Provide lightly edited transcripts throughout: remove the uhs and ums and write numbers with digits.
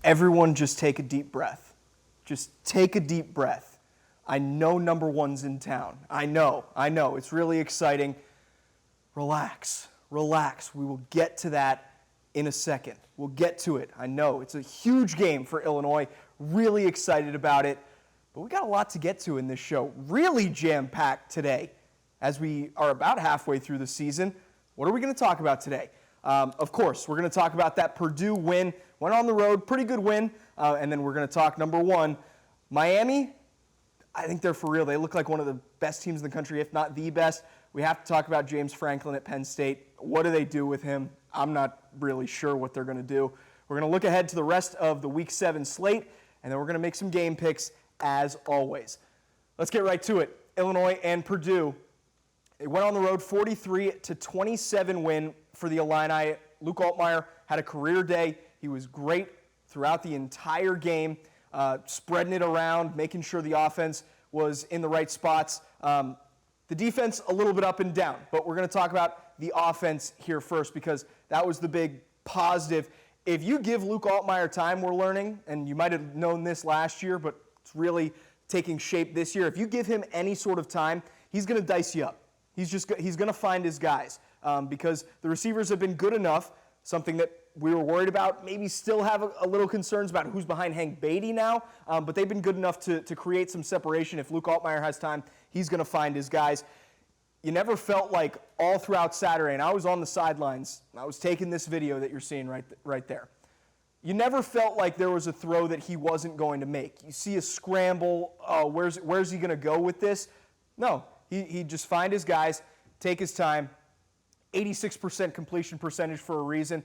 everyone just take a deep breath. Just take a deep breath. I know number one's in town. I know. It's really exciting. Relax. We will get to that in a second. We'll get to it. I know. It's a huge game for Illinois. Really excited about it. But we got a lot to get to in this show. Really jam-packed today as we are about halfway through the season. What are we going to talk about today? Of course, we're going to talk about that Purdue win. Went on the road, pretty good win. And then we're going to talk number one, Miami. I think they're for real. They look like one of the best teams in the country, if not the best. We have to talk about James Franklin at Penn State. What do they do with him? I'm not really sure what they're going to do. We're going to look ahead to the rest of the Week 7 slate, and then we're going to make some game picks as always. Let's get right to it. Illinois and Purdue. They went on the road, 43-27 win for the Illini. Luke Altmaier had a career day. He was great throughout the entire game, spreading it around, making sure the offense was in the right spots. The defense, a little bit up and down, but we're going to talk about the offense here first because that was the big positive. If you give Luke Altmaier time, we're learning, and you might have known this last year, but it's really taking shape this year. If you give him any sort of time, he's going to dice you up. He's going to find his guys because the receivers have been good enough, something that we were worried about, maybe still have a little concerns about who's behind Hank Beatty now, but they've been good enough to create some separation. If Luke Altmaier has time, he's going to find his guys. You never felt like all throughout Saturday, and I was on the sidelines, I was taking this video that you're seeing right there. You never felt like there was a throw that he wasn't going to make. You see a scramble, where's he going to go with this? No, he just find his guys, take his time. 86% completion percentage for a reason.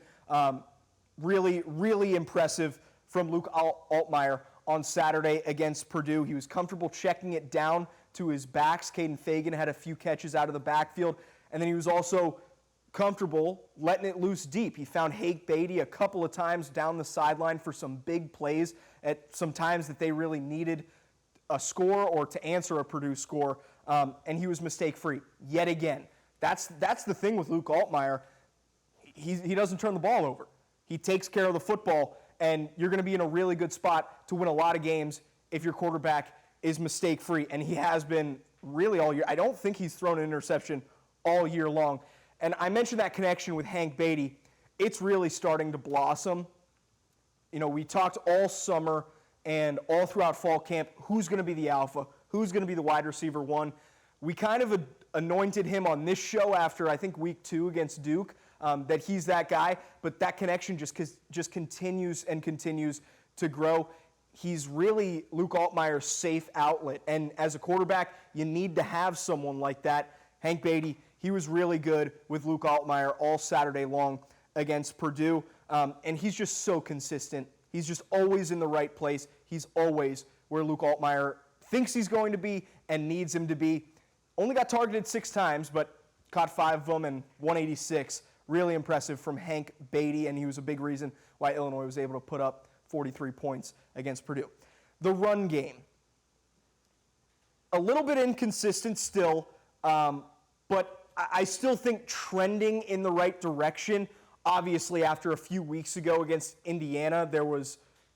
Really impressive from Luke Altmaier on Saturday against Purdue. He was comfortable checking it down to his backs. Caden Fagan had a few catches out of the backfield, and then he was also comfortable letting it loose deep. He found Hank Beatty a couple of times down the sideline for some big plays at some times that they really needed a score or to answer a Purdue score, and he was mistake-free yet again. That's the thing with Luke Altmaier. He doesn't turn the ball over. He takes care of the football, and you're going to be in a really good spot to win a lot of games if your quarterback is mistake-free, and he has been really all year. I don't think he's thrown an interception all year long. And I mentioned that connection with Hank Beatty. It's really starting to blossom. You know, we talked all summer and all throughout fall camp, who's going to be the alpha, who's going to be the wide receiver one. We kind of anointed him on this show after, I think, week 2 against Duke, that he's that guy, but that connection just continues and continues to grow. He's really Luke Altmaier's safe outlet, and as a quarterback, you need to have someone like that. Hank Beatty, he was really good with Luke Altmaier all Saturday long against Purdue, and he's just so consistent. He's just always in the right place. He's always where Luke Altmaier thinks he's going to be and needs him to be. Only got targeted 6 times, but caught 5 of them and 186. Really impressive from Hank Beatty, and he was a big reason why Illinois was able to put up 43 points against Purdue. The run game, a little bit inconsistent still, but I still think trending in the right direction. Obviously, after a few weeks ago against Indiana,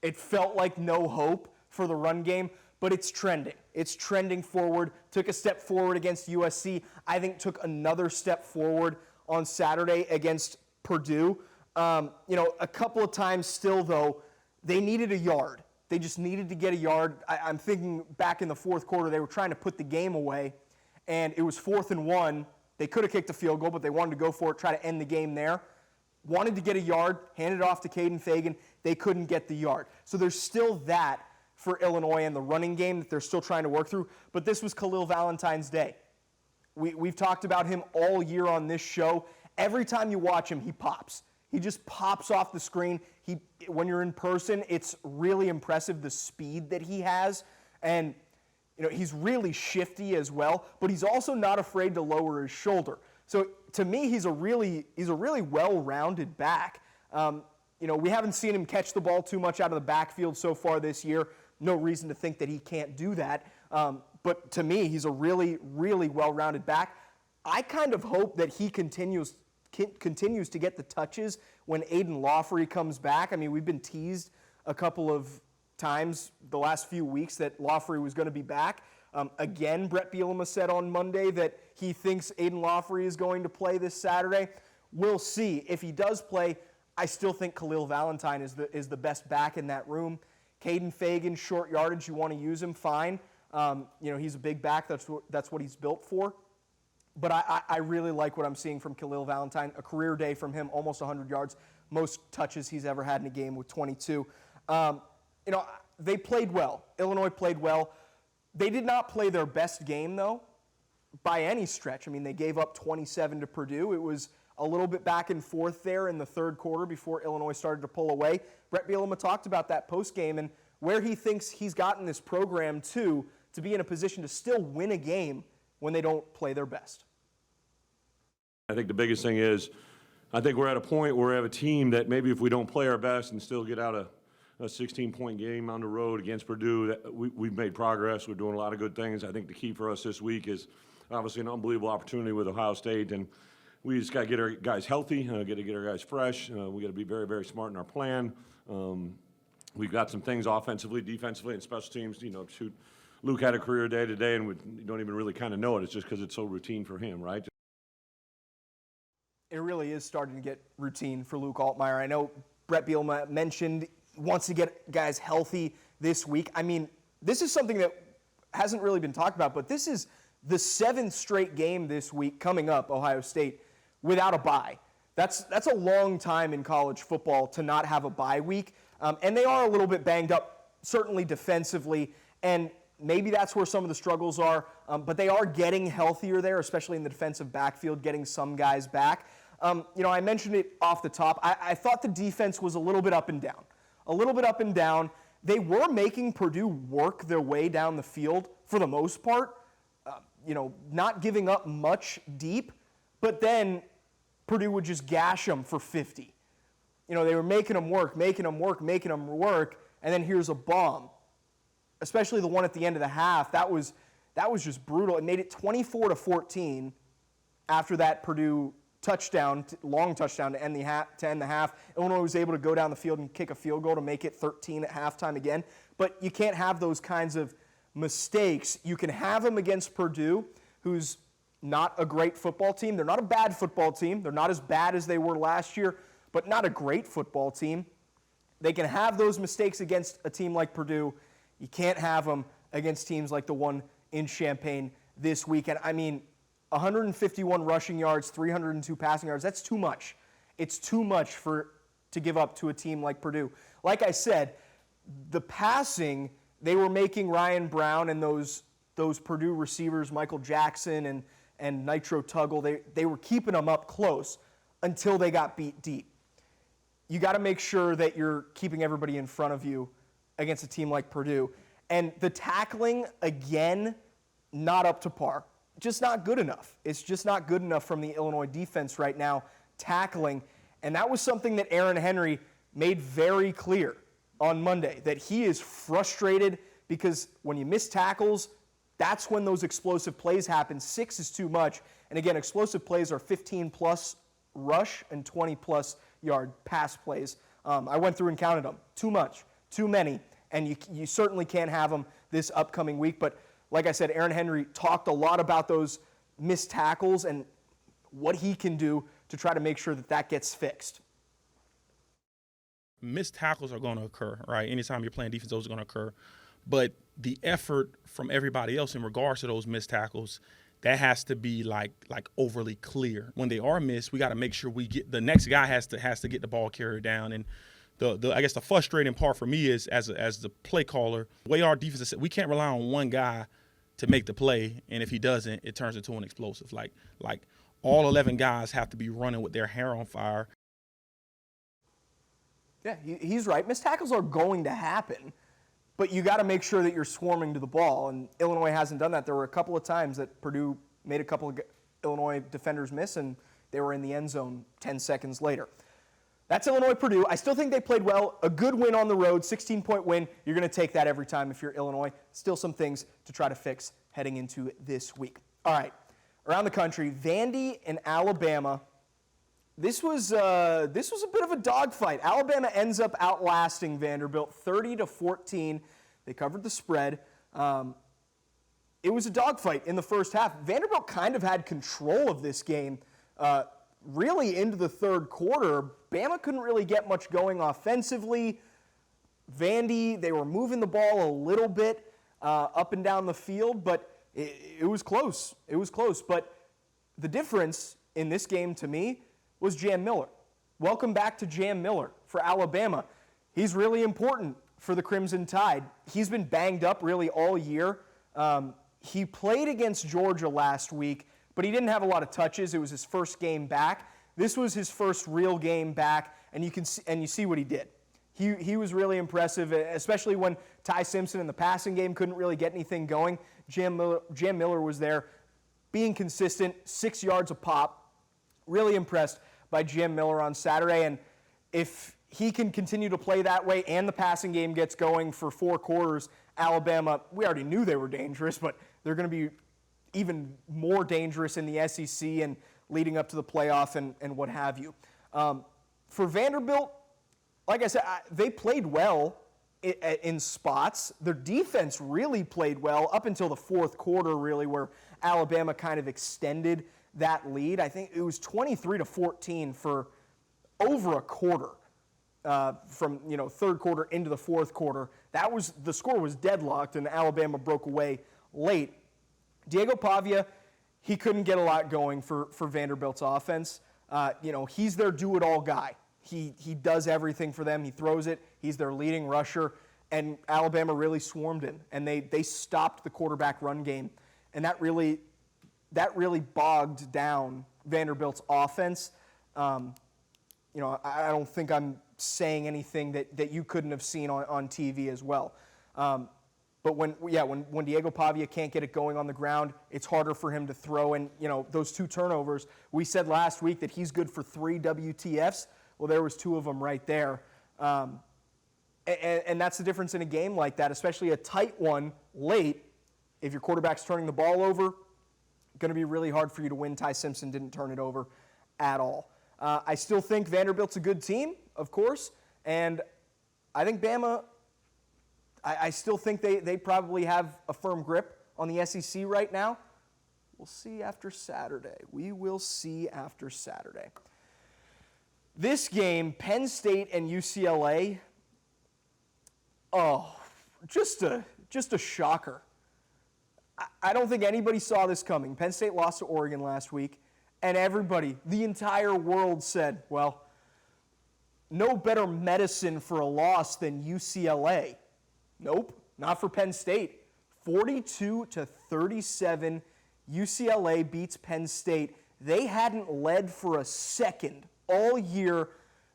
it felt like no hope for the run game, but it's trending. It's trending forward. Took a step forward against USC. I think took another step forward on Saturday against Purdue. A couple of times still, though, they needed a yard. They just needed to get a yard. I'm thinking back in the fourth quarter, they were trying to put the game away, and it was 4th and 1. They could have kicked a field goal, but they wanted to go for it, try to end the game there. Wanted to get a yard, handed it off to Caden Fagan. They couldn't get the yard. So there's still that for Illinois and the running game that they're still trying to work through. But this was Khalil Valentine's Day. We've talked about him all year on this show. Every time you watch him, he pops. He just pops off the screen. When you're in person, it's really impressive the speed that he has. And he's really shifty as well, but he's also not afraid to lower his shoulder. So to me, he's a really well-rounded back. We haven't seen him catch the ball too much out of the backfield so far this year. No reason to think that he can't do that. But to me, he's a really well-rounded back. I kind of hope that he continues to get the touches when Aiden Lawfrey comes back. I mean, we've been teased a couple of times the last few weeks that Lawfrey was going to be back. Again, Brett Bielema said on Monday that he thinks Aiden Lawfrey is going to play this Saturday. We'll see. If he does play, I still think Khalil Valentine is the best back in that room. Caden Fagan, short yardage, you want to use him, fine. He's a big back. That's what he's built for. But I really like what I'm seeing from Khalil Valentine. A career day from him, almost 100 yards, most touches he's ever had in a game with 22. They played well. Illinois played well. They did not play their best game, though, by any stretch. I mean, they gave up 27 to Purdue. It was a little bit back and forth there in the third quarter before Illinois started to pull away. Brett Bielema talked about that postgame and where he thinks he's gotten this program to be in a position to still win a game when they don't play their best. I think the biggest thing is I think we're at a point where we have a team that maybe if we don't play our best and still get out a 16-point game on the road against Purdue, that we've made progress. We're doing a lot of good things. I think the key for us this week is obviously an unbelievable opportunity with Ohio State, and we just got to get our guys healthy, get our guys fresh. We got to be very, very smart in our plan. We've got some things offensively, defensively, and special teams. Shoot, Luke had a career day today, and we don't even really kind of know it. It's just because it's so routine for him, right? It really is starting to get routine for Luke Altmaier. I know Brett Bielema mentioned he wants to get guys healthy this week. I mean, this is something that hasn't really been talked about, but this is the 7th straight game this week coming up, Ohio State, without a bye. That's a long time in college football to not have a bye week. And they are a little bit banged up, certainly defensively, and maybe that's where some of the struggles are. But they are getting healthier there, especially in the defensive backfield, getting some guys back. I mentioned it off the top. I thought the defense was a little bit up and down. A little bit up and down. They were making Purdue work their way down the field for the most part, not giving up much deep, but then Purdue would just gash them for 50. They were making them work, and then here's a bomb. Especially the one at the end of the half. That was just brutal. It made it 24-14 after that Purdue touchdown, long touchdown to end the half. Illinois was able to go down the field and kick a field goal to make it 13 at halftime again. But you can't have those kinds of mistakes. You can have them against Purdue, who's not a great football team. They're not a bad football team. They're not as bad as they were last year, but not a great football team. They can have those mistakes against a team like Purdue. You can't have them against teams like the one in Champaign this weekend. I mean, 151 rushing yards, 302 passing yards, that's too much. It's too much to give up to a team like Purdue. Like I said, the passing, they were making Ryan Brown and those Purdue receivers, Michael Jackson and Nitro Tuggle, they were keeping them up close until they got beat deep. You got to make sure that you're keeping everybody in front of you against a team like Purdue. And the tackling, again, not up to par. Just not good enough. It's just not good enough from the Illinois defense right now, tackling. And that was something that Aaron Henry made very clear on Monday, that he is frustrated because when you miss tackles, that's when those explosive plays happen. 6 is too much. And again, explosive plays are 15-plus rush and 20-plus yard pass plays. I went through and counted them. Too much. Too many, and you certainly can't have them this upcoming week. But like I said, Aaron Henry talked a lot about those missed tackles and what he can do to try to make sure that gets fixed. Missed tackles are going to occur, right? Anytime you're playing defense, those are going to occur. But the effort from everybody else in regards to those missed tackles, that has to be like overly clear. When they are missed, we got to make sure we get the next guy has to get the ball carried down. And I guess the frustrating part for me is as the play caller, the way our defense is, we can't rely on one guy to make the play, and if he doesn't, it turns into an explosive. Like all 11 guys have to be running with their hair on fire. Yeah, he's right. Missed tackles are going to happen, but you got to make sure that you're swarming to the ball, and Illinois hasn't done that. There were a couple of times that Purdue made a couple of Illinois defenders miss, and they were in the end zone 10 seconds later. That's Illinois-Purdue. I still think they played well. A good win on the road, 16-point win. You're going to take that every time if you're Illinois. Still some things to try to fix heading into this week. All right, around the country, Vandy and Alabama This was a bit of a dogfight. Alabama ends up outlasting Vanderbilt 30-14. They covered the spread. It was a dogfight in the first half. Vanderbilt kind of had control of this game really into the third quarter. Bama couldn't really get much going offensively. Vandy, they were moving the ball a little bit up and down the field, but it was close. It was close. But the difference in this game to me was Jam Miller. Welcome back to Jam Miller for Alabama. He's really important for the Crimson Tide. He's been banged up really all year. He played against Georgia last week, but he didn't have a lot of touches. It was his first game back. This was his first real game back, and you see what he did. He was really impressive, especially when Ty Simpson in the passing game couldn't really get anything going. Jam Miller was there, being consistent, 6 yards a pop. Really impressed by Jam Miller on Saturday, and if he can continue to play that way and the passing game gets going for 4 quarters, Alabama, we already knew they were dangerous, but they're going to be even more dangerous in the SEC and leading up to the playoff and what have you. For Vanderbilt, like I said, they played well in spots. Their defense really played well up until the fourth quarter, really, where Alabama kind of extended that lead. I think it was 23-14 for over a quarter from third quarter into the fourth quarter. The score was deadlocked, and Alabama broke away late. Diego Pavia, he couldn't get a lot going for Vanderbilt's offense. He's their do-it-all guy. He does everything for them. He throws it. He's their leading rusher, and Alabama really swarmed him, and they stopped the quarterback run game, and that really bogged down Vanderbilt's offense. I don't think I'm saying anything that you couldn't have seen on TV as well. But when Diego Pavia can't get it going on the ground, it's harder for him to throw. And, those 2 turnovers, we said last week that he's good for 3 WTFs. Well, there was 2 of them right there. And that's the difference in a game like that, especially a tight one late. If your quarterback's turning the ball over, going to be really hard for you to win. Ty Simpson didn't turn it over at all. I still think Vanderbilt's a good team, of course, and I think Bama, I still think they probably have a firm grip on the SEC right now. We'll see after Saturday. We will see after Saturday. This game, Penn State and UCLA, just a shocker. I don't think anybody saw this coming. Penn State lost to Oregon last week, and everybody, the entire world said, well, no better medicine for a loss than UCLA. Nope, not for Penn State. 42-37, UCLA beats Penn State. They hadn't led for a second all year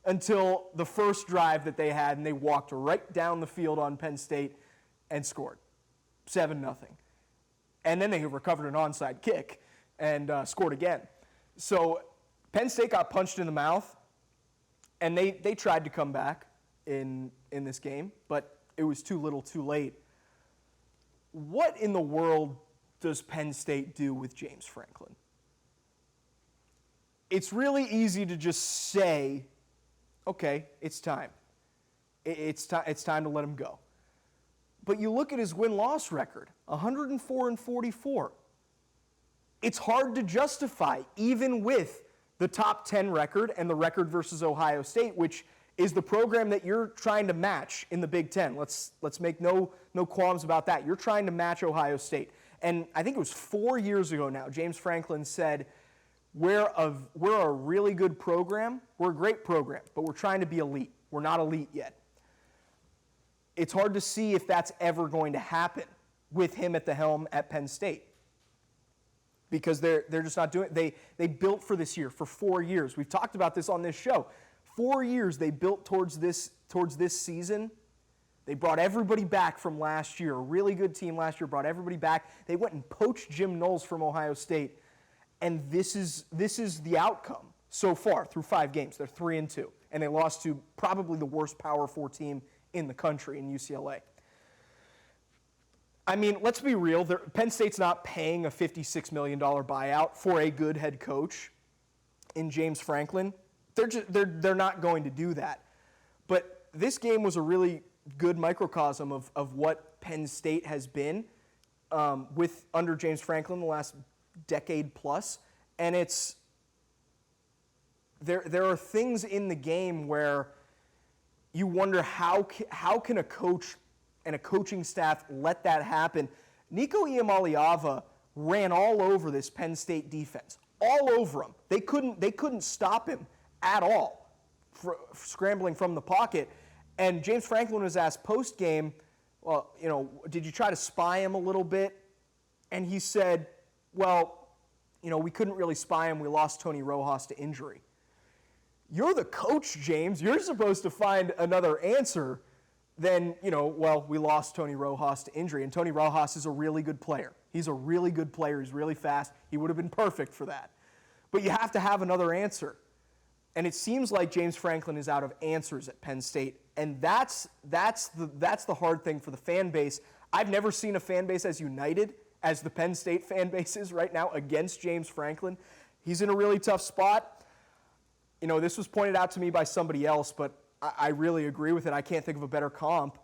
until the first drive that they had, and they walked right down the field on Penn State and scored 7-0. And then they recovered an onside kick and scored again. So Penn State got punched in the mouth, and they tried to come back in this game, but it was too little too late. What in the world does Penn State do with James Franklin? It's really easy to just say, okay, it's time. It's time to let him go. But you look at his win-loss record, 104-44. It's hard to justify, even with the top 10 record and the record versus Ohio State, which is the program that you're trying to match in the Big Ten. Let's make no qualms about that. You're trying to match Ohio State. And I think it was 4 years ago now, James Franklin said, we're a really good program. We're a great program, but we're trying to be elite. We're not elite yet. It's hard to see if that's ever going to happen with him at the helm at Penn State, because they're just not doing it. They built for this year for 4 years. We've talked about this on this show. 4 years they built towards this season. They brought everybody back from last year. A really good team last year brought everybody back. They went and poached Jim Knowles from Ohio State, and this is the outcome so far through 5 games. They're 3-2, and they lost to probably the worst Power 4 team in the country in UCLA. I mean, let's be real. Penn State's not paying a $56 million buyout for a good head coach in James Franklin. They're not going to do that. But this game was a really good microcosm of what Penn State has been with under James Franklin the last decade plus, and there are things in the game where you wonder how can a coach and a coaching staff let that happen. Nico Iamaleava ran all over this Penn State defense, all over him. They couldn't stop him at all, scrambling from the pocket. And James Franklin was asked post-game, well, did you try to spy him a little bit? And he said, well, we couldn't really spy him. We lost Tony Rojas to injury. You're the coach, James. You're supposed to find another answer than, well, we lost Tony Rojas to injury. And Tony Rojas is a really good player. He's a really good player. He's really fast. He would have been perfect for that. But you have to have another answer. And it seems like James Franklin is out of answers at Penn State. And that's the hard thing for the fan base. I've never seen a fan base as united as the Penn State fan base is right now against James Franklin. He's in a really tough spot. This was pointed out to me by somebody else, but I really agree with it. I can't think of a better comp.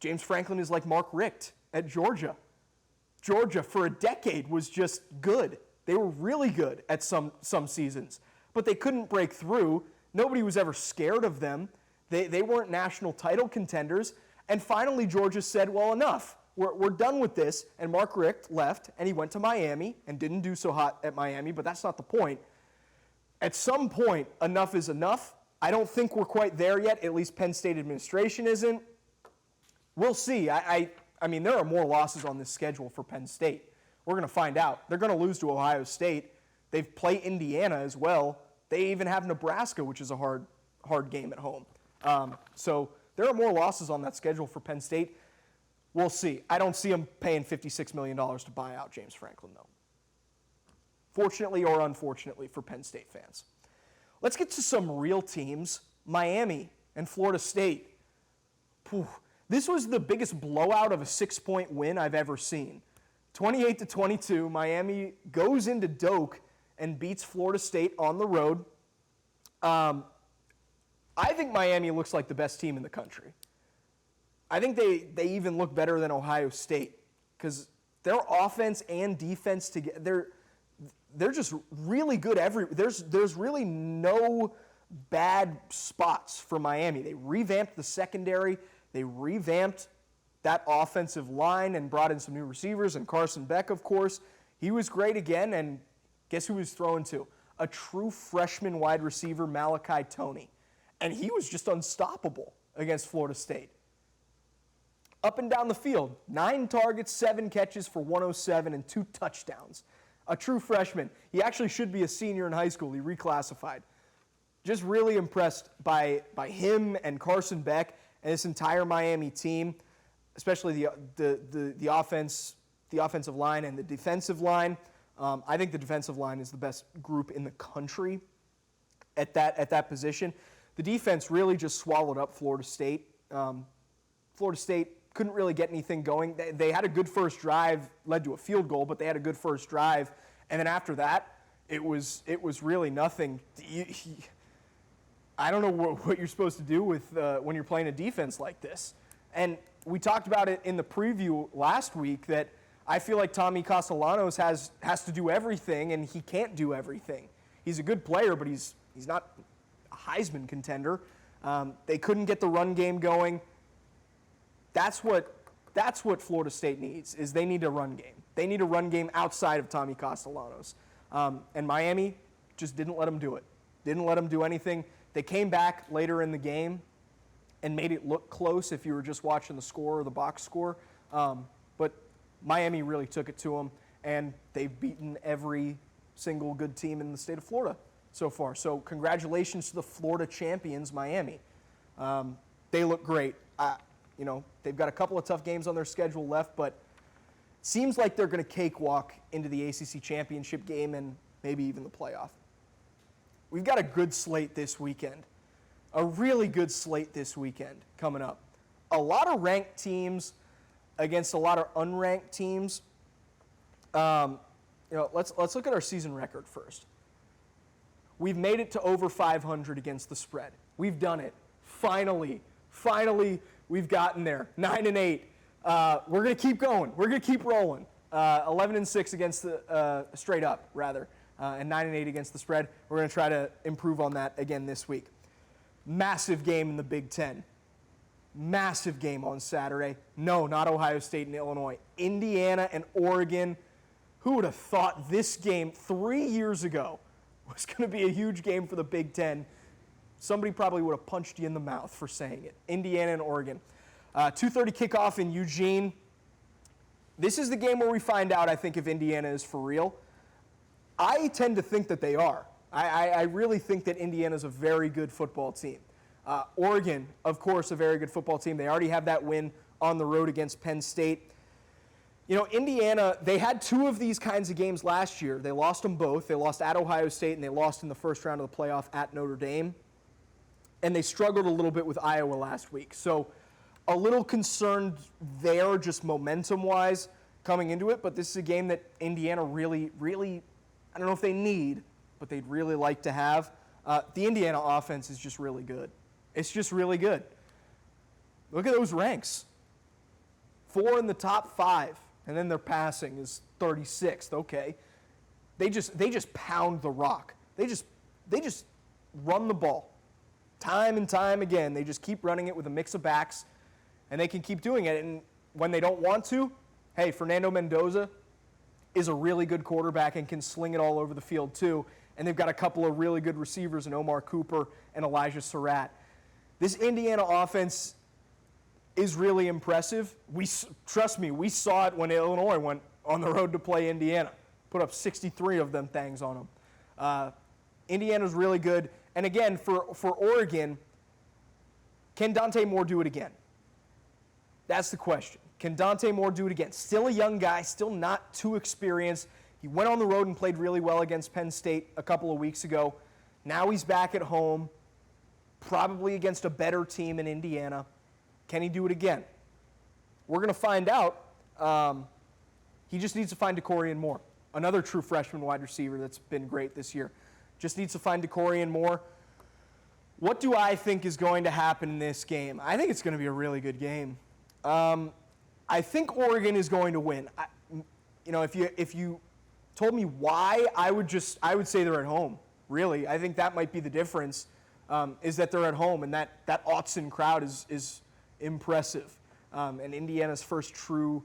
James Franklin is like Mark Richt at Georgia. Georgia, for a decade, was just good. They were really good at some seasons, but they couldn't break through. Nobody was ever scared of them. They weren't national title contenders. And finally, Georgia said, well, enough. We're done with this. And Mark Richt left, and he went to Miami and didn't do so hot at Miami, but that's not the point. At some point, enough is enough. I don't think we're quite there yet. At least Penn State administration isn't. We'll see. I mean, there are more losses on this schedule for Penn State. We're going to find out. They're going to lose to Ohio State. They've played Indiana as well. They even have Nebraska, which is a hard game at home. So there are more losses on that schedule for Penn State. We'll see. I don't see them paying $56 million to buy out James Franklin, though. Fortunately or unfortunately for Penn State fans. Let's get to some real teams. Miami and Florida State. This was the biggest blowout of a 6-point win I've ever seen. 28-22, Miami goes into Doak and beats Florida State on the road. I think Miami looks like the best team in the country. I think they even look better than Ohio State because their offense and defense together, they're just really good. There's really no bad spots for Miami. They revamped the secondary. They revamped that offensive line and brought in some new receivers. And Carson Beck, of course, he was great again. And guess who he was throwing to? A true freshman wide receiver, Malachi Toney. And he was just unstoppable against Florida State. Up and down the field, 9 targets, 7 catches for 107 and 2 touchdowns. A true freshman. He actually should be a senior in high school. He reclassified. Just really impressed by him and Carson Beck and this entire Miami team, especially the offensive line and the defensive line. I think the defensive line is the best group in the country at that position. The defense really just swallowed up Florida State. Florida State couldn't really get anything going. They had a good first drive, led to a field goal, but they had a good first drive. And then after that, it was really nothing. I don't know what you're supposed to do with when you're playing a defense like this. And we talked about it in the preview last week that I feel like Tommy Castellanos has to do everything, and he can't do everything. He's a good player, but he's not a Heisman contender. They couldn't get the run game going. That's what Florida State needs, is they need a run game. They need a run game outside of Tommy Castellanos. And Miami just didn't let them do it. Didn't let them do anything. They came back later in the game and made it look close if you were just watching the score or the box score. But Miami really took it to them, and they've beaten every single good team in the state of Florida so far. So congratulations to the Florida champions, Miami. They look great. They've got a couple of tough games on their schedule left, but it seems like they're going to cakewalk into the ACC championship game and maybe even the playoff. We've got a good slate this weekend, a really good slate this weekend coming up. A lot of ranked teams against a lot of unranked teams. Let's look at our season record first. We've made it to over 500 against the spread. We've done it. Finally, we've gotten there. 9-8. We're going to keep going. We're going to keep rolling. 11-6 against the straight up, rather, and 9-8 against the spread. We're going to try to improve on that again this week. Massive game in the Big Ten. Massive game on Saturday. No, not Ohio State and Illinois. Indiana and Oregon. Who would have thought this game 3 years ago was going to be a huge game for the Big Ten? Somebody probably would have punched you in the mouth for saying it. Indiana and Oregon. 2:30 kickoff in Eugene. This is the game where we find out, I think, if Indiana is for real. I tend to think that they are. I really think that Indiana is a very good football team. Oregon, of course, a very good football team. They already have that win on the road against Penn State. You know, Indiana, they had two of these kinds of games last year. They lost them both. They lost at Ohio State, and they lost in the first round of the playoff at Notre Dame. And they struggled a little bit with Iowa last week. So a little concerned there, just momentum-wise, coming into it. But this is a game that Indiana really, I don't know if they need, but they'd really like to have. The Indiana offense is just really good. It's just really good. Look at those ranks. 4 in the top 5, and then their passing is 36th. Okay, they just pound the rock. They just run the ball, time and time again. They just keep running it with a mix of backs, and they can keep doing it. And when they don't want to, hey, Fernando Mendoza is a really good quarterback and can sling it all over the field too. And they've got a couple of really good receivers in Omar Cooper and Elijah Surratt. This Indiana offense is really impressive. Trust me, we saw it when Illinois went on the road to play Indiana. Put up 63 of them things on them. Indiana's really good. And again, for Oregon, can Dante Moore do it again? That's the question. Can Dante Moore do it again? Still a young guy, still not too experienced. He went on the road and played really well against Penn State a couple of weeks ago. Now he's back at home, probably against a better team in Indiana. Can he do it again? We're going to find out. He just needs to find DeCorian Moore, another true freshman wide receiver that's been great this year. Just needs to find DeCorian Moore. What do I think is going to happen in this game? I think it's going to be a really good game. I think Oregon is going to win. If you told me why, I would say they're at home. Really, I think that might be the difference. Is that they're at home, and that Autzen crowd is impressive. And Indiana's first true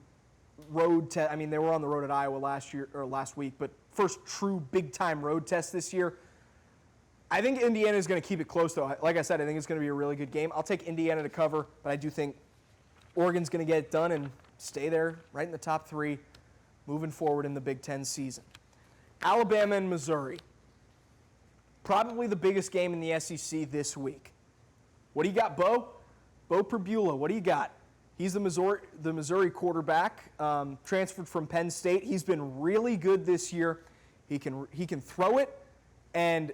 road test. I mean, they were on the road at Iowa last week, but first true big-time road test this year. I think Indiana is going to keep it close, though. Like I said, I think it's going to be a really good game. I'll take Indiana to cover, but I do think Oregon's going to get it done and stay there right in the top 3 moving forward in the Big Ten season. Alabama and Missouri. Probably the biggest game in the SEC this week. What do you got, Bo? Bo Perbula, what do you got? He's the Missouri quarterback, transferred from Penn State. He's been really good this year. He can throw it, and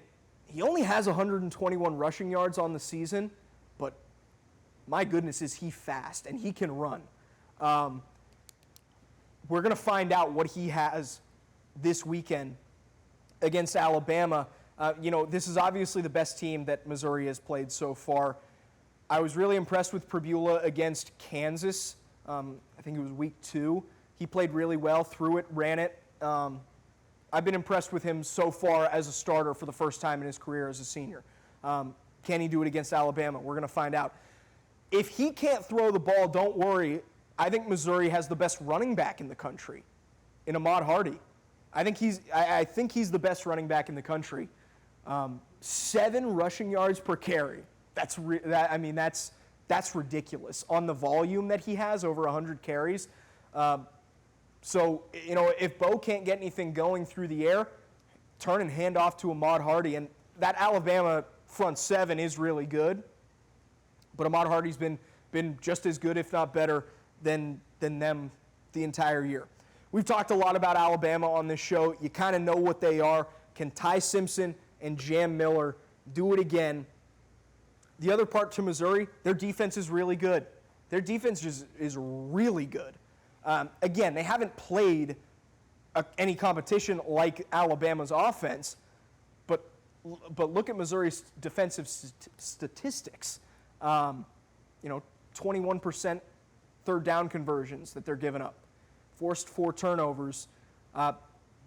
he only has 121 rushing yards on the season, but my goodness, is he fast, and he can run. We're going to find out what he has this weekend against Alabama. This is obviously the best team that Missouri has played so far. I was really impressed with Perbula against Kansas. I think it was week 2. He played really well, threw it, ran it. I've been impressed with him so far as a starter for the first time in his career as a senior. Can he do it against Alabama? We're going to find out. If he can't throw the ball, don't worry. I think Missouri has the best running back in the country, in Ahmad Hardy. I think he's the best running back in the country. 7 rushing yards per carry. That's ridiculous on the volume that he has, over 100 carries. If Bo can't get anything going through the air, turn and hand off to Ahmad Hardy. And that Alabama front 7 is really good, but Ahmad Hardy's been just as good, if not better, than them the entire year. We've talked a lot about Alabama on this show. You kind of know what they are. Can Ty Simpson and Jam Miller do it again? The other part to Missouri, their defense is really good. Their defense is really good. Again, they haven't played any competition like Alabama's offense, but But look at Missouri's defensive statistics. 21% third down conversions that they're giving up. Forced 4 turnovers.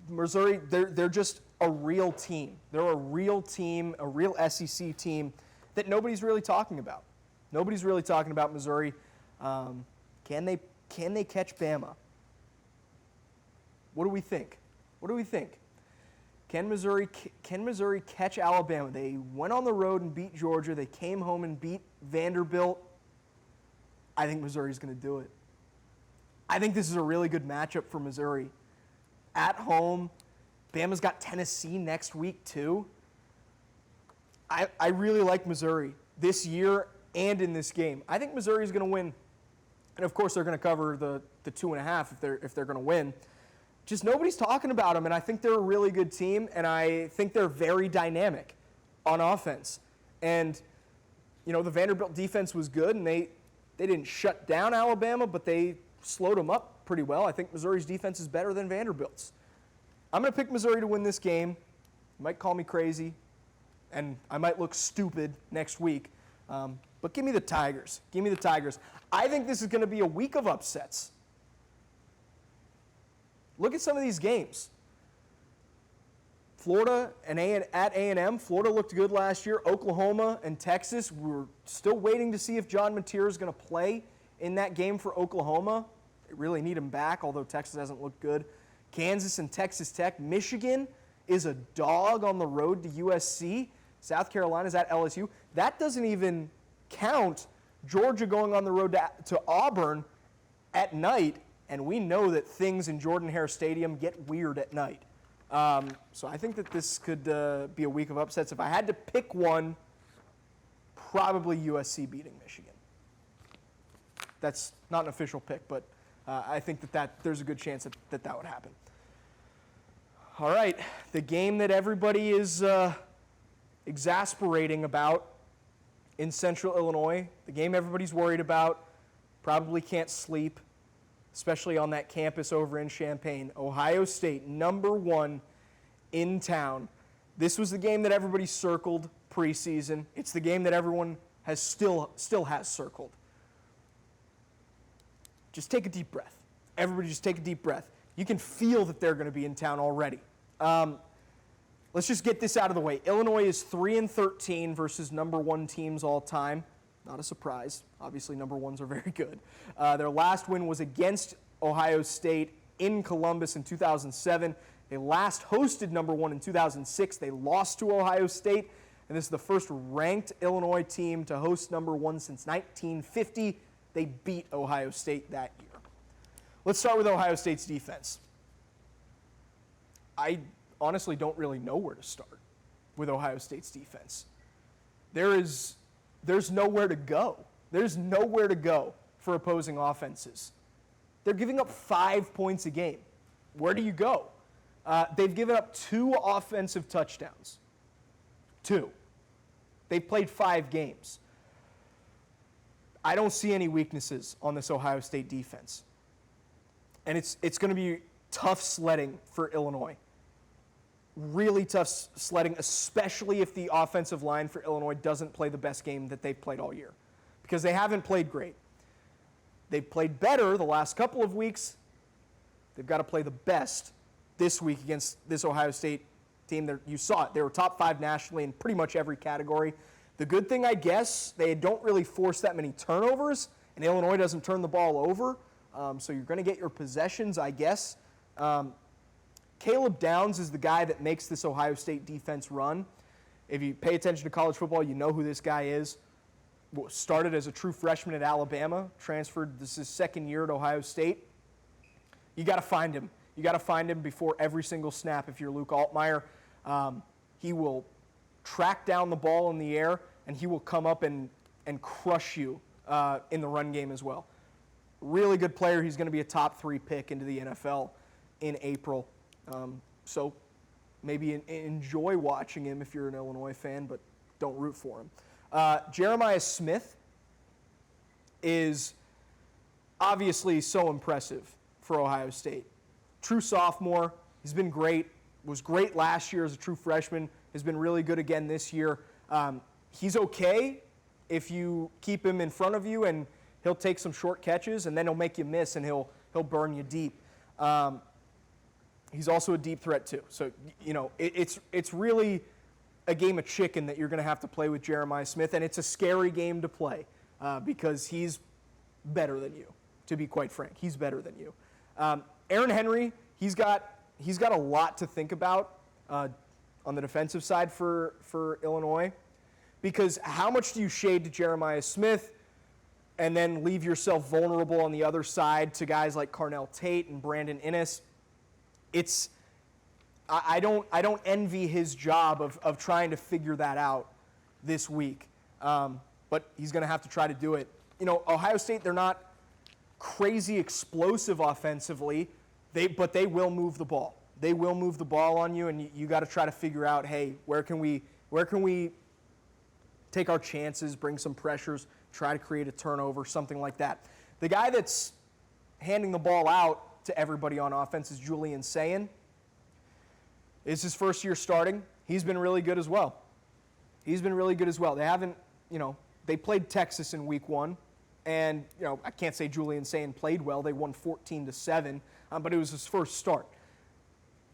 Missouri, they're just a real team. They're a real team, a real SEC team that nobody's really talking about. Nobody's really talking about Missouri. Can they catch Bama? What do we think? What do we think? Can Missouri catch Alabama? They went on the road and beat Georgia. They came home and beat Vanderbilt. I think Missouri's going to do it. I think this is a really good matchup for Missouri. At home, Bama's got Tennessee next week too. I really like Missouri this year and in this game. I think Missouri's going to win. And of course, they're going to cover the 2.5 if they're going to win. Just nobody's talking about them, and I think they're a really good team, and I think they're very dynamic on offense. And, the Vanderbilt defense was good, and they didn't shut down Alabama, but they slowed them up pretty well. I think Missouri's defense is better than Vanderbilt's. I'm going to pick Missouri to win this game. You might call me crazy, and I might look stupid next week, but give me the Tigers. Give me the Tigers. I think this is going to be a week of upsets. Look at some of these games. Florida and at A&M, Florida looked good last year. Oklahoma and Texas, we're still waiting to see if John Mateer is going to play in that game for Oklahoma. They really need him back, although Texas hasn't looked good. Kansas and Texas Tech. Michigan is a dog on the road to USC. South Carolina's at LSU. That doesn't even count Georgia going on the road to Auburn at night. And we know that things in Jordan-Hare Stadium get weird at night. So I think that this could be a week of upsets. If I had to pick one, probably USC beating Michigan. That's not an official pick, but I think that there's a good chance that would happen. All right, the game that everybody is exasperating about in Central Illinois, the game everybody's worried about, probably can't sleep, especially on that campus over in Champaign. Ohio State, #1 in town. This was the game that everybody circled preseason. It's the game that everyone has still has circled. Just take a deep breath. Everybody just take a deep breath. You can feel that they're going to be in town already. Let's just get this out of the way. Illinois is 3-13 versus #1 teams all time. Not a surprise. Obviously, #1s are very good. Their last win was against Ohio State in Columbus in 2007. They last hosted #1 in 2006. They lost to Ohio State, and this is the first ranked Illinois team to host #1 since 1950. They beat Ohio State that year. Let's start with Ohio State's defense. I honestly don't really know where to start with Ohio State's defense. There's nowhere to go. There's nowhere to go for opposing offenses. They're giving up 5 points a game. Where do you go? They've given up 2 offensive touchdowns. 2. They've played 5 games. I don't see any weaknesses on this Ohio State defense. And it's going to be tough sledding for Illinois. Really tough sledding, especially if the offensive line for Illinois doesn't play the best game that they've played all year. Because they haven't played great. They've played better the last couple of weeks. They've got to play the best this week against this Ohio State team. You saw it. They were top 5 nationally in pretty much every category. The good thing, I guess, they don't really force that many turnovers, and Illinois doesn't turn the ball over. So you're going to get your possessions, I guess. Caleb Downs is the guy that makes this Ohio State defense run. If you pay attention to college football, you know who this guy is. Started as a true freshman at Alabama, transferred, this is his second year at Ohio State. You got to find him. You got to find him before every single snap if you're Luke Altmaier. He will track down the ball in the air, and he will come up and crush you in the run game as well. Really good player. He's going to be a top 3 pick into the NFL in April. So maybe enjoy watching him if you're an Illinois fan, but don't root for him. Jeremiah Smith is obviously so impressive for Ohio State. True sophomore. He's been great was great last year as a true freshman, has been really good again this year. He's okay if you keep him in front of you, and he'll take some short catches, and then he'll make you miss, and he'll burn you deep. He's also a deep threat too. So, it's really a game of chicken that you're going to have to play with Jeremiah Smith, and it's a scary game to play because he's better than you, to be quite frank. He's better than you. Aaron Henry, he's got a lot to think about on the defensive side for Illinois, because how much do you shade to Jeremiah Smith and then leave yourself vulnerable on the other side to guys like Carnell Tate and Brandon Innes? I don't envy his job of trying to figure that out this week, but he's going to have to try to do it. Ohio State, they're not crazy explosive offensively, but they will move the ball. They will move the ball on you, and you got to try to figure out, hey, where can we take our chances, bring some pressures, try to create a turnover, something like that. The guy that's handing the ball out to everybody on offense is Julian Sayin. It's his first year starting. He's been really good as well. They haven't, they played Texas in week 1, and, I can't say Julian Sayin played well. They won 14-7, but it was his first start.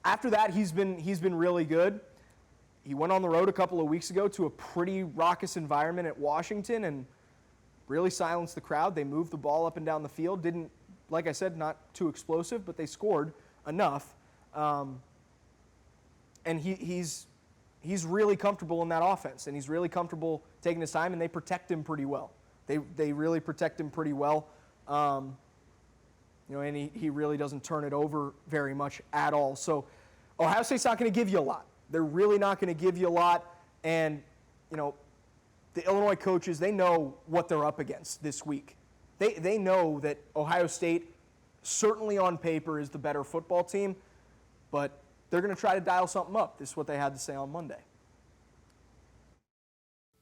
After that, he's been really good. He went on the road a couple of weeks ago to a pretty raucous environment at Washington and really silenced the crowd. They moved the ball up and down the field. Didn't, like I said, not too explosive, but they scored enough. And he's really comfortable in that offense, and he's really comfortable taking his time, and they protect him pretty well. They really protect him pretty well. And he really doesn't turn it over very much at all. So Ohio State's not going to give you a lot. They're really not going to give you a lot. And, the Illinois coaches, they know what they're up against this week. They know that Ohio State, certainly on paper, is the better football team, but they're going to try to dial something up. This is what they had to say on Monday.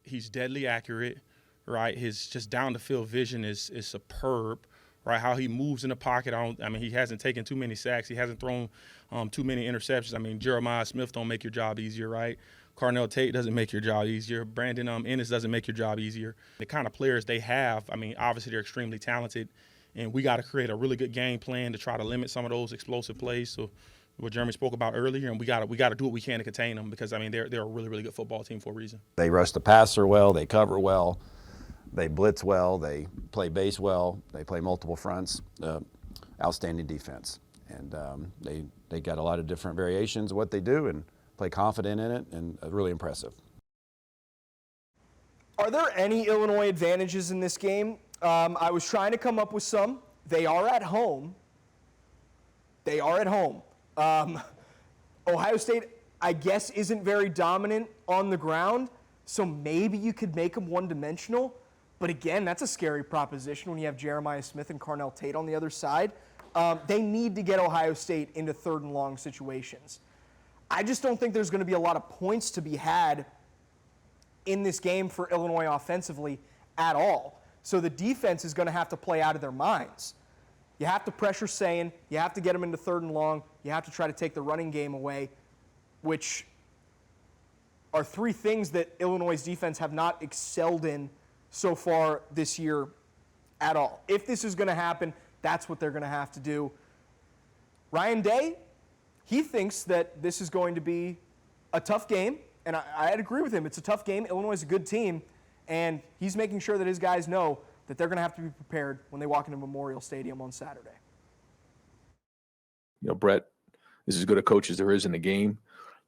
He's deadly accurate, right? His just down-the-field vision is superb, right? How he moves in the pocket. He hasn't taken too many sacks. He hasn't thrown too many interceptions. Jeremiah Smith don't make your job easier, right? Carnell Tate doesn't make your job easier. Brandon Innes doesn't make your job easier. The kind of players they have, obviously they're extremely talented, and we got to create a really good game plan to try to limit some of those explosive plays. So what Jeremy spoke about earlier, and we got to do what we can to contain them because, they're a really, really good football team for a reason. They rush the passer well. They cover well. They blitz well. They play base well. They play multiple fronts. Outstanding defense. And they got a lot of different variations of what they do and play confident in it, and really impressive. Are there any Illinois advantages in this game? I was trying to come up with some. They are at home. Ohio State, I guess, isn't very dominant on the ground, so maybe you could make them one-dimensional. But again, that's a scary proposition when you have Jeremiah Smith and Carnell Tate on the other side. They need to get Ohio State into third and long situations. I just don't think there's going to be a lot of points to be had in this game for Illinois offensively at all. So the defense is going to have to play out of their minds. You have to pressure Sayin. You have to get them into third and long. You have to try to take the running game away, which are three things that Illinois' defense have not excelled in so far this year at all. If this is going to happen, that's what they're going to have to do. Ryan Day, he thinks that this is going to be a tough game, and I'd agree with him. It's a tough game. Illinois is a good team, and he's making sure that his guys know that they're going to have to be prepared when they walk into Memorial Stadium on Saturday. Brett is as good a coach as there is in the game.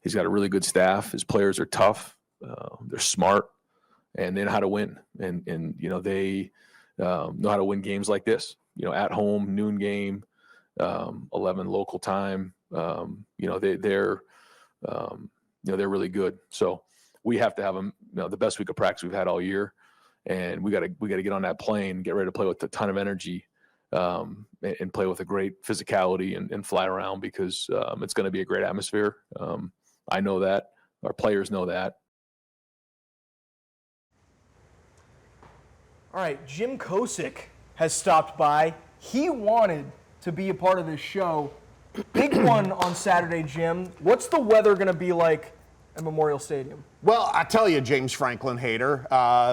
He's got a really good staff. His players are tough. They're smart, and they know how to win. And they know how to win games like this. At home, noon game, 11 local time. They're really good. So we have to have them. The best week of practice we've had all year, and we got to get on that plane, get ready to play with a ton of energy, and play with a great physicality and fly around because it's going to be a great atmosphere. I know that. Our players know that. All right, Jim Kosick has stopped by. He wanted to be a part of this show Big one on Saturday, Jim. What's the weather going to be like at Memorial Stadium? Well, I tell you, James Franklin hater,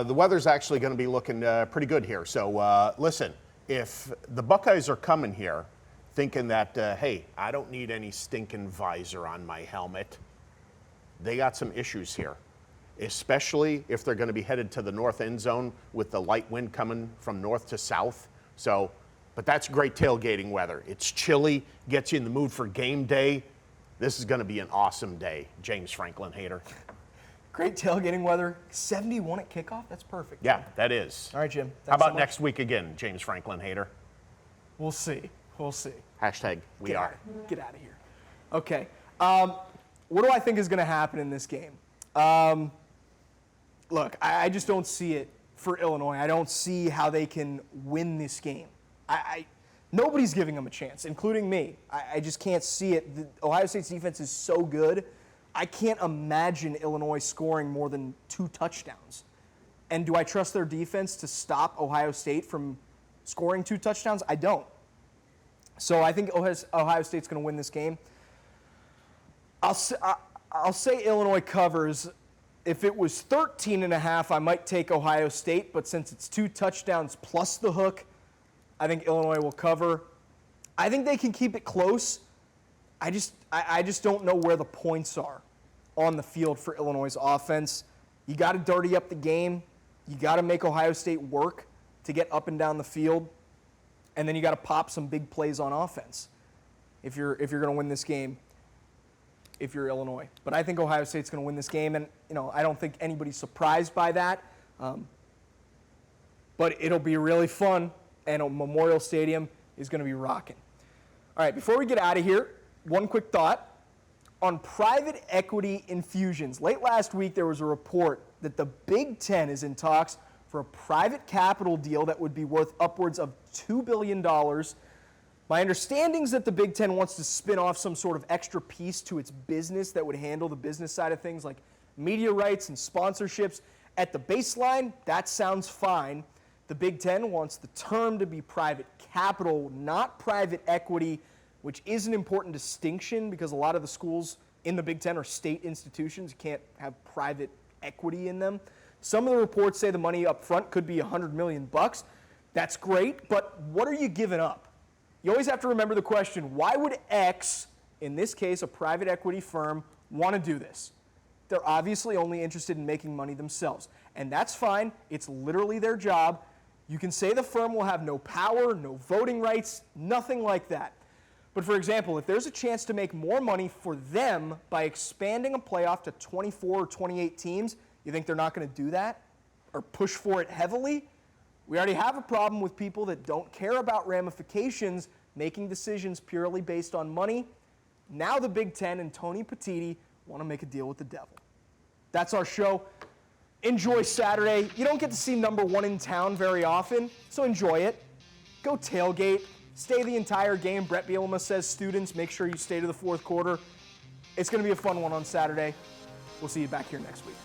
the weather's actually going to be looking pretty good here. So listen, if the Buckeyes are coming here thinking that, hey, I don't need any stinking visor on my helmet, they got some issues here, especially if they're going to be headed to the north end zone with the light wind coming from north to south. So, but that's great tailgating weather. It's chilly, gets you in the mood for game day. This is going to be an awesome day, James Franklin hater. Great tailgating weather. 71 at kickoff? That's perfect. Yeah, that is. All right, Jim. How Thanks so about much. next week again, James Franklin hater? We'll see. We'll see. Hashtag we are. Get out of here. Okay. What do I think is going to happen in this game? Look, I just don't see it for Illinois. I don't see how they can win this game. Nobody's giving them a chance, including me. I just can't see it. Ohio State's defense is so good. I can't imagine Illinois scoring more than 2 touchdowns. And do I trust their defense to stop Ohio State from scoring 2 touchdowns? I don't. So I think Ohio State's going to win this game. I'll say Illinois covers. If it was 13.5, I might take Ohio State, but since it's 2 touchdowns plus the hook, I think Illinois will cover. I think they can keep it close. I just don't know where the points are on the field for Illinois' offense. You got to dirty up the game. You got to make Ohio State work to get up and down the field, and then you got to pop some big plays on offense if you're going to win this game. If you're Illinois, but I think Ohio State's going to win this game, and I don't think anybody's surprised by that. But it'll be really fun, and Memorial Stadium is going to be rocking. All right, before we get out of here, one quick thought on private equity infusions. Late last week, there was a report that the Big Ten is in talks for a private capital deal that would be worth upwards of $2 billion. My understanding is that the Big Ten wants to spin off some sort of extra piece to its business that would handle the business side of things like media rights and sponsorships. At the baseline, that sounds fine. The Big Ten wants the term to be private capital, not private equity, which is an important distinction because a lot of the schools in the Big Ten are state institutions. You can't have private equity in them. Some of the reports say the money up front could be $100 million. That's great, but what are you giving up? You always have to remember the question, why would X, in this case a private equity firm, want to do this? They're obviously only interested in making money themselves, and that's fine. It's literally their job. You can say the firm will have no power, no voting rights, nothing like that. But for example, if there's a chance to make more money for them by expanding a playoff to 24 or 28 teams, you think they're not going to do that or push for it heavily? We already have a problem with people that don't care about ramifications making decisions purely based on money. Now the Big Ten and Tony Petitti want to make a deal with the devil. That's our show. Enjoy Saturday. You don't get to see number 1 in town very often, so enjoy it. Go tailgate. Stay the entire game. Brett Bielema says, students, make sure you stay to the 4th quarter. It's going to be a fun one on Saturday. We'll see you back here next week.